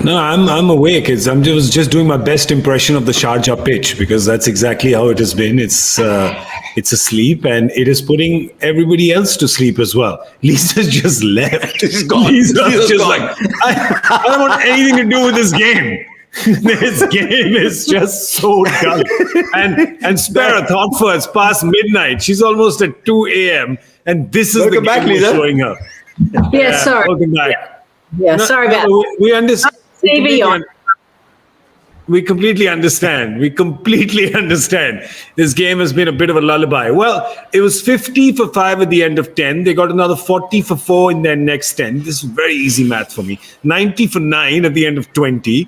No, I'm awake. I'm just doing my best impression of the Sharjah pitch because that's exactly how it has been. It's asleep and it is putting everybody else to sleep as well. Lisa's just left. She's gone. Lisa's just gone. Like, I don't want anything to do with this game. This game is just so dull. And spare a thought for it's past midnight. She's almost at 2 a.m. and this is Welcome the game back, Lisa. showing up. Yeah, sorry. Welcome back. Yeah, sorry about that. We understand. TV on. We completely understand. We completely understand. This game has been a bit of a lullaby. Well, it was 50 for 5 at the end of 10. They got another 40 for 4 in their next 10. This is very easy math for me. 90 for 9 at the end of 20.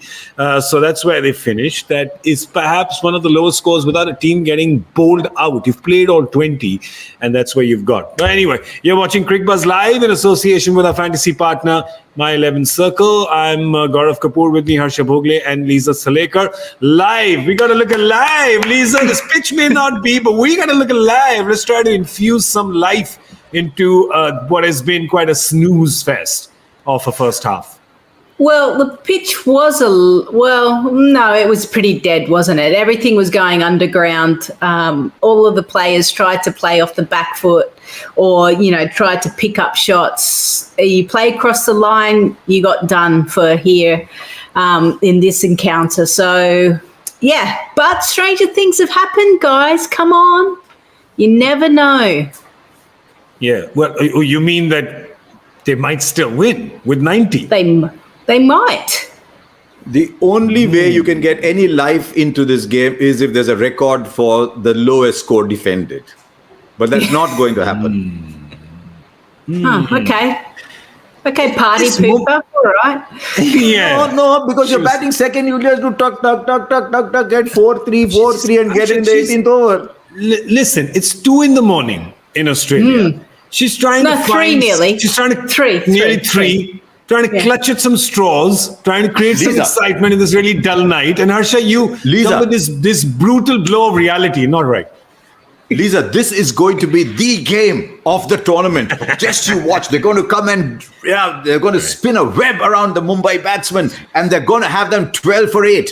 So that's where they finished. That is perhaps one of the lowest scores without a team getting bowled out. You've played all 20, and that's where you've got. But anyway, you're watching Cricbuzz live in association with our fantasy partner, My 11 Circle. I'm Gaurav Kapur, with me Harsha Bhogle and Lisa Sthalekar. Live. We got to look alive. Lisa, this pitch may not be, but we got to look alive. Let's try to infuse some life into what has been quite a snooze fest of a first half. Well, the pitch was no, it was pretty dead, wasn't it? Everything was going underground. All of the players tried to play off the back foot or, tried to pick up shots. You play across the line, you got done for here in this encounter. So, yeah, but stranger things have happened, guys. Come on. You never know. Yeah. Well, you mean that they might still win with 90? They might. The only way you can get any life into this game is if there's a record for the lowest score defended. But that's not going to happen. Okay. Okay, party pooper. All right. Yeah. No, because you're batting second, you just do tuck, get 4-3, 4-3 and get in the 18th over. Listen, it's 2 a.m. in Australia. She's trying to find... 3 nearly. She's trying to... Nearly 3. Trying to clutch at some straws, trying to create some Lisa. excitement in this really dull night. And Harsha, you come with this brutal blow of reality. Not right. Lisa, this is going to be the game of the tournament. Just you watch. They're going to come and they're going to spin a web around the Mumbai batsmen and they're going to have them 12 for 8.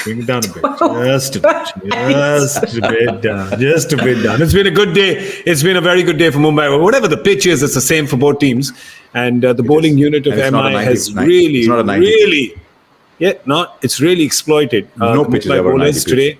Bring it down a bit. Just a bit down. Just a bit down. It's been a good day. It's been a very good day for Mumbai. Whatever the pitch is, it's the same for both teams. And the bowling unit of MI has really it's really exploited. No the pitches Mumbai ever bowlers today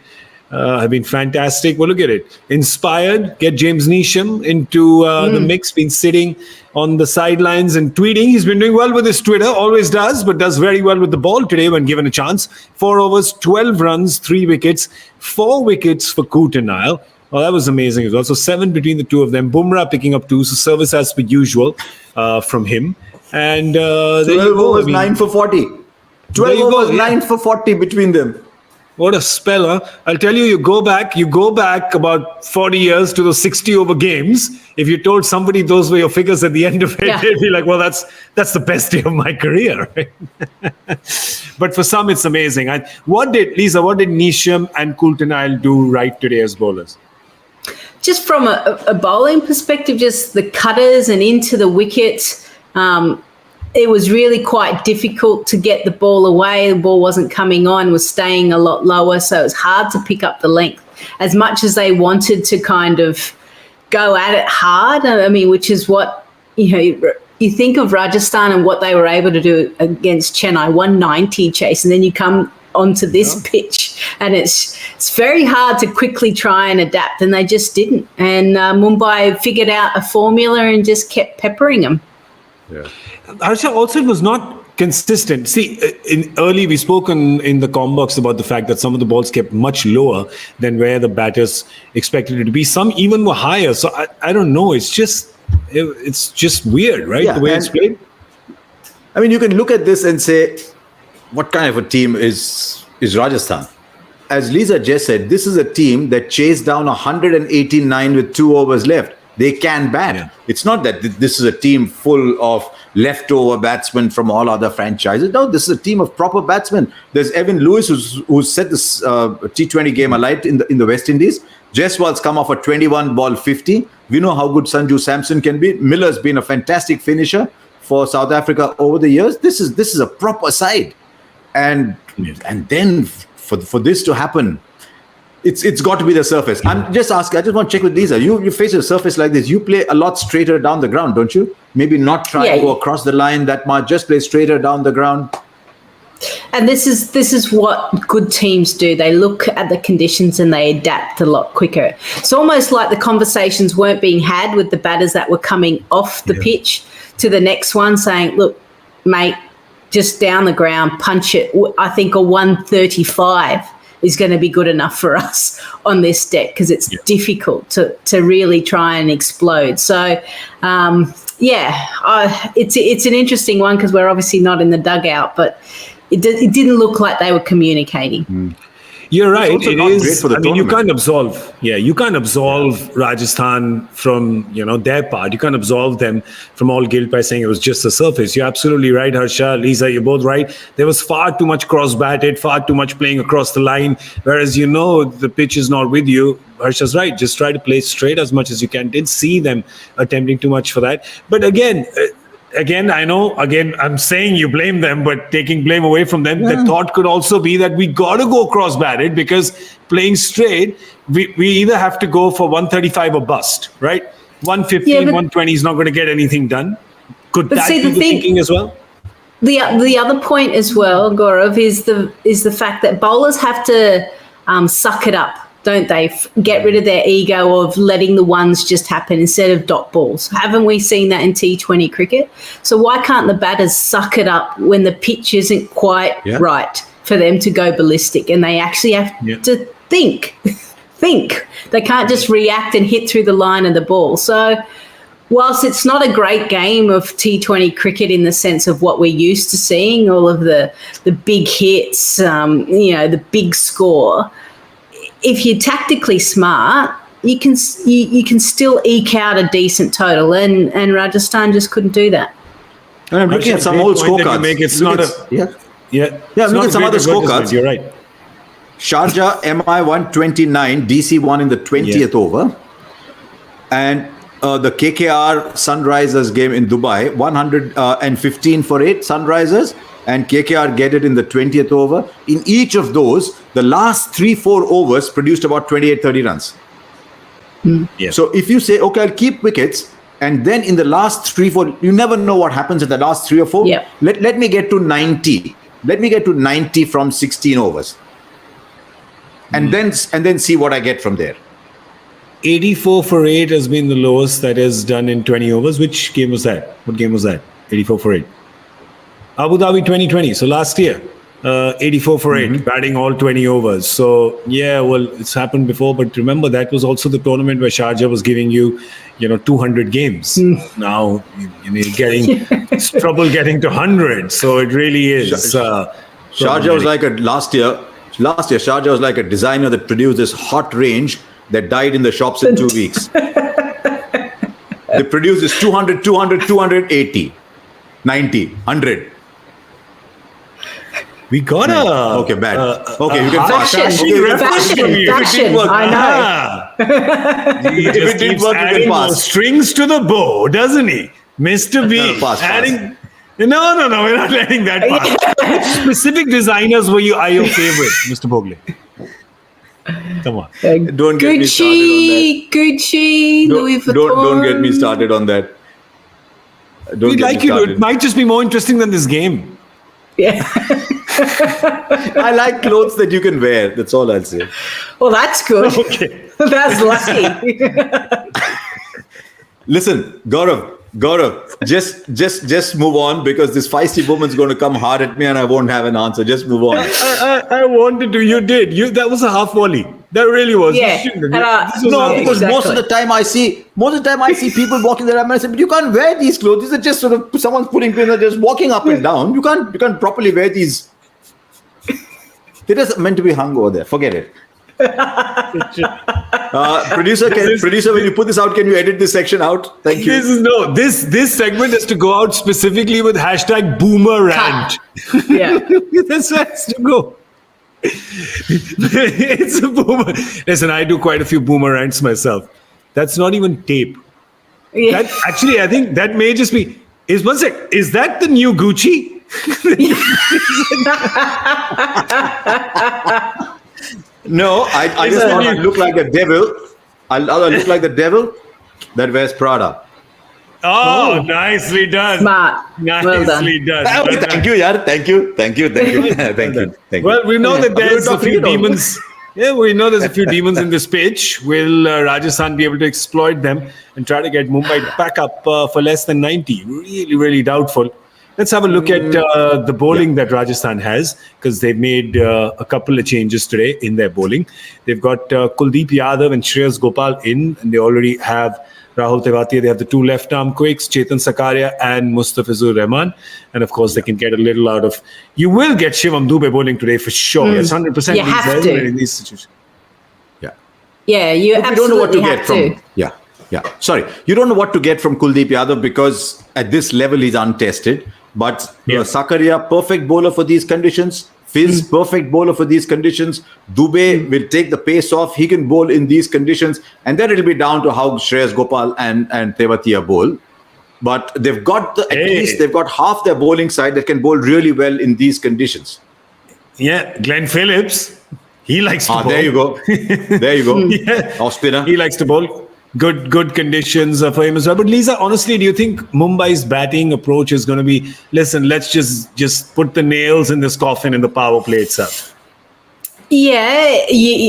have been fantastic. Well, look at it. Inspired. Get James Neesham into the mix. Been sitting on the sidelines and tweeting. He's been doing well with his Twitter. Always does, but does very well with the ball today when given a chance. 4 overs, 12 runs, 3 wickets. 4 wickets for Kutenile. Oh, that was amazing as well. So 7 between the two of them. Bumrah picking up 2. So service as per usual from him. And 12 overs, 9 for 40. 12 overs, 9 for 40 between them. What a speller. I'll tell you, you go back about 40 years to those 60 over games. If you told somebody those were your figures at the end of it, they'd be like, well, that's the best day of my career. Right? But for some, it's amazing. And what did Neesham and Kutenile do right today as bowlers? Just from a bowling perspective, just the cutters and into the wickets, it was really quite difficult to get the ball away. The ball wasn't coming on, was staying a lot lower, so it was hard to pick up the length. As much as they wanted to kind of go at it hard, I mean, which is what, you think of Rajasthan and what they were able to do against Chennai, 190 chase, and then you come onto this pitch and it's very hard to quickly try and adapt, and they just didn't. And Mumbai figured out a formula and just kept peppering them. Yeah. Harsha, also it was not consistent. See, early we spoke in the comm box about the fact that some of the balls kept much lower than where the batters expected it to be. Some even were higher. So I don't know. It's just weird, right? The way it's played. I mean, you can look at this and say, what kind of a team is Rajasthan? As Lisa just said, this is a team that chased down 189 with 2 overs left. They can bat. Yeah. It's not that this is a team full of leftover batsmen from all other franchises. No, this is a team of proper batsmen. There's Evan Lewis who's set this T20 game alight in the West Indies. Jaiswal's come off a 21 ball 50. We know how good Sanju Samson can be. Miller's been a fantastic finisher. for South Africa over the years. This is a proper side, and then for this to happen, it's got to be the surface. I'm just asking. I just want to check with Lisa. You face a surface like this, you play a lot straighter down the ground, don't you? Maybe not try to go across the line that much. Just play straighter down the ground. And this is what good teams do. They look at the conditions and they adapt a lot quicker. It's almost like the conversations weren't being had with the batters that were coming off the pitch to the next one, saying, "Look, mate, just down the ground, punch it." I think a 135 is going to be good enough for us on this deck because it's difficult to really try and explode. So, it's an interesting one because we're obviously not in the dugout, but it didn't look like they were communicating. You're right. It is. Great for the you tournament. can't absolve Rajasthan from their part. You can't absolve them from all guilt by saying it was just the surface. You're absolutely right, Harsha, Lisa. You're both right. There was far too much cross-batted, far too much playing across the line. Whereas the pitch is not with you. Harsha's right. Just try to play straight as much as you can. Didn't see them attempting too much for that. But again, I know, I'm saying you blame them, but taking blame away from them, the thought could also be that we got to go cross-batted because playing straight, we either have to go for 135 or bust, right? 115, 120 is not going to get anything done. Could that be the thinking as well? The other point as well, Gaurav, is the fact that bowlers have to suck it up, don't they? Get rid of their ego of letting the ones just happen instead of dot balls. Haven't we seen that in T20 cricket? So why can't the batters suck it up when the pitch isn't quite right for them to go ballistic and they actually have to think? They can't just react and hit through the line of the ball. So whilst it's not a great game of T20 cricket in the sense of what we're used to seeing, all of the big hits, the big score, if you're tactically smart, you can still eke out a decent total, and Rajasthan just couldn't do that. And I'm looking at some old scorecards. Look at some other scorecards. You're right. Sharjah MI 129, DC won in the 20th over, and the KKR Sunrisers game in Dubai 115 for 8 Sunrisers. And KKR get it in the 20th over. In each of those, the last 3-4 overs produced about 28-30 runs. So if you say, okay, I'll keep wickets, and then in the last 3-4, you never know what happens in the last 3 or 4. Let me get to 90. Let me get to 90 from 16 overs. And then see what I get from there. 84 for 8 has been the lowest that is done in 20 overs. Which game was that? What game was that? 84 for 8. Abu Dhabi 2020, so last year, 84 for 8, batting all 20 overs. So, it's happened before, but remember that was also the tournament where Sharjah was giving you, 200 games. Now, you're getting trouble getting to 100. So it really is. Sharjah was like last year, Sharjah was like a designer that produced this hot range that died in the shops in 2 weeks. They produced this 200, 200, 280, 90, 100. We got bad. You can fashion. I know. He just keeps adding more strings to the bow, doesn't he, Mr. B? Pass. No, we're not letting that pass. Which specific designers are your favorite, Mr. Bhogle? Come on. Don't get me started on that. Gucci, Louis Vuitton. Don't get me started on that. We'd like you to. It might just be more interesting than this game. Yeah. I like clothes that you can wear. That's all I'll say. Well, that's good. Okay. That's lucky. Listen, Gaurav, just move on because this feisty woman's going to come hard at me and I won't have an answer. Just move on. I wanted to. You did. That was a half volley. That really was. Yeah. Because most of the time I see people walking there and I say, but you can't wear these clothes. These are just sort of someone's putting pins and just walking up and down. You can't properly wear these. They're just meant to be hung over there. Forget it. Producer, when you put this out, can you edit this section out? Thank you. This segment is to go out specifically with hashtag #boomerrant. Yeah. That's where it has to go. It's a boomer. Listen, I do quite a few boomerangs myself. That's not even tape. Yeah. That actually, I think that may just be. Is that the new Gucci? No, I just want to look like a devil. I'll look like the devil that wears Prada. Oh, nicely done. Smart. Nicely done. Thank you, yaar. Thank you. Thank you. Well, we know that there's a few demons. Yeah, we know there's a few demons in this pitch. Will Rajasthan be able to exploit them and try to get Mumbai back up for less than 90? Really, really doubtful. Let's have a look at the bowling that Rajasthan has, because they've made a couple of changes today in their bowling. They've got Kuldeep Yadav and Shreyas Gopal in, and they already have Rahul Tewatia. They have the two left-arm quakes, Chetan Sakaria and Mustafizur Rahman. And of course, they can get a little out of... You will get Shivam Dube bowling today for sure. It's 100% You have to. in these situations. Yeah, you absolutely don't know what to have get to. from. Yeah. Sorry, you don't know what to get from Kuldeep Yadav because at this level he's untested. But Sakaria, perfect bowler for these conditions. Fizz, perfect bowler for these conditions. Dube will take the pace off. He can bowl in these conditions. And then it'll be down to how Shreyas Gopal and Tewatia bowl. But they've got at least they've got half their bowling side that can bowl really well in these conditions. Yeah, Glenn Phillips, he likes to bowl. There you go. There you go. Off spinner. He likes to bowl. Good conditions for him as well. But Lisa, honestly, do you think Mumbai's batting approach is going to be, listen, let's just put the nails in this coffin in the power play itself? Yeah,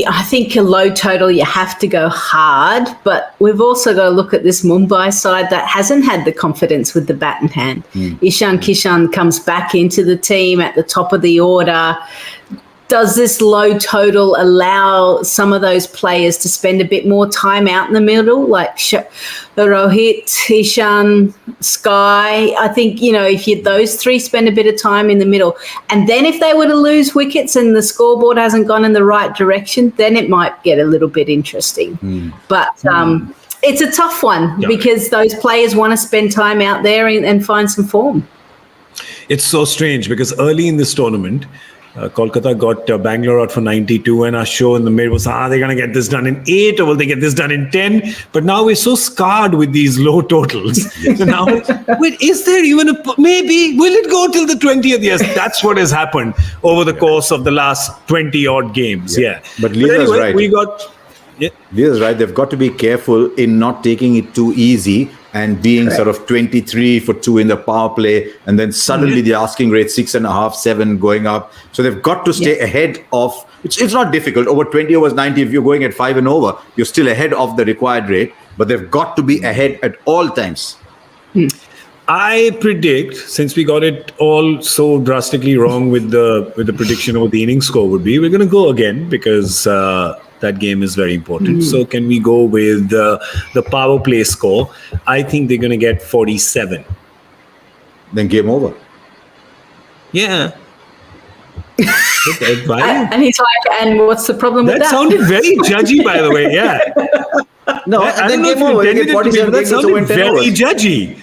I think a low total, you have to go hard. But we've also got to look at this Mumbai side that hasn't had the confidence with the bat in hand. Ishan Kishan comes back into the team at the top of the order. Does this low total allow some of those players to spend a bit more time out in the middle, like Rohit, Ishan, Sky? I think, if those three spend a bit of time in the middle, and then if they were to lose wickets and the scoreboard hasn't gone in the right direction, then it might get a little bit interesting. But it's a tough one because those players want to spend time out there and find some form. It's so strange because early in this tournament, Kolkata got Bangalore out for 92, and our show in the mid was, they're going to get this done in 8, or will they get this done in 10? But now we're so scarred with these low totals. So now, wait, is there even maybe, will it go till the 20th? Yes, that's what has happened over the course of the last 20-odd games. Yeah. But Lisa's anyway, right. we got... Yeah. Lisa's right. They've got to be careful in not taking it too easy and being sort of 23 for 2 in the power play, and then suddenly the asking rate 6.5, 7 going up. So they've got to stay ahead of. It's not difficult. Over 20 overs 90, if you're going at 5 and over, you're still ahead of the required rate. But they've got to be ahead at all times. I predict, since we got it all so drastically wrong with the prediction of what the inning score would be, we're going to go again because that game is very important. So can we go with the power play score? I think they're going to get 47. Then game over. Yeah. And he's like, and what's the problem with that? That sounded very judgy, by the way. Yeah. No, I don't know if you intended it to be, but that sounded very judgy.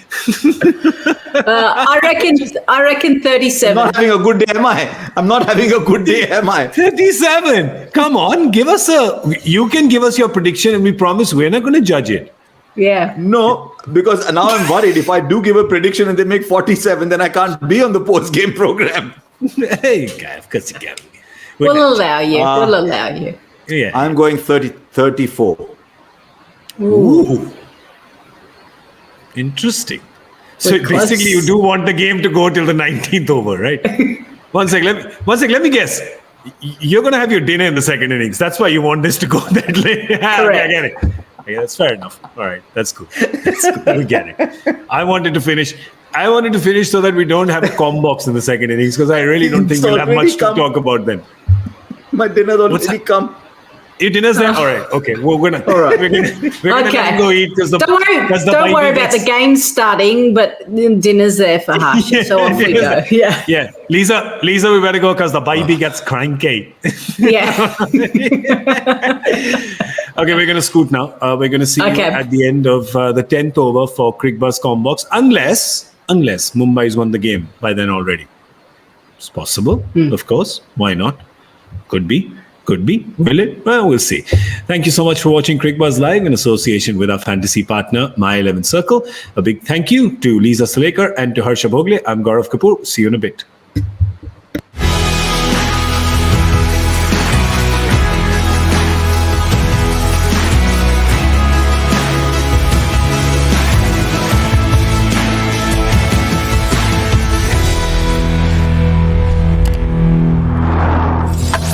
I reckon 37. I'm not having a good day, am I? I'm not having a good day, am I? 37. Come on, you can give us your prediction, and we promise we're not going to judge it. Yeah. No, because now I'm worried if I do give a prediction and they make 47, then I can't be on the post-game program. Hey, of course you can. We'll allow you. We'll allow you. Yeah. I'm going 34. Ooh. Interesting. So basically, you do want the game to go till the 19th over, right? One sec, let me guess. You're going to have your dinner in the second innings. That's why you want this to go that late. Okay, I get it. Okay, that's fair enough. All right, that's cool. We get it. I wanted to finish so that we don't have a com box in the second innings, because I really don't think we'll have much to talk about then. My dinner's already come. Your dinner's there? All right. Okay. We're gonna let him go eat because don't worry about the game starting, but dinner's there for Harsha. So off we go. Yeah. Yeah. Lisa, we better go because the baby gets cranky. Yeah. Okay, we're gonna scoot now. We're gonna see you at the end of the 10th over for Cricbuzz Combox, unless Mumbai's won the game by then already. It's possible, of course. Why not? Could be. Could be. Will it? Well, we'll see. Thank you so much for watching Cricbuzz Live in association with our fantasy partner, My 11 Circle. A big thank you to Lisa Sthalekar and to Harsha Bhogle. I'm Gaurav Kapur. See you in a bit.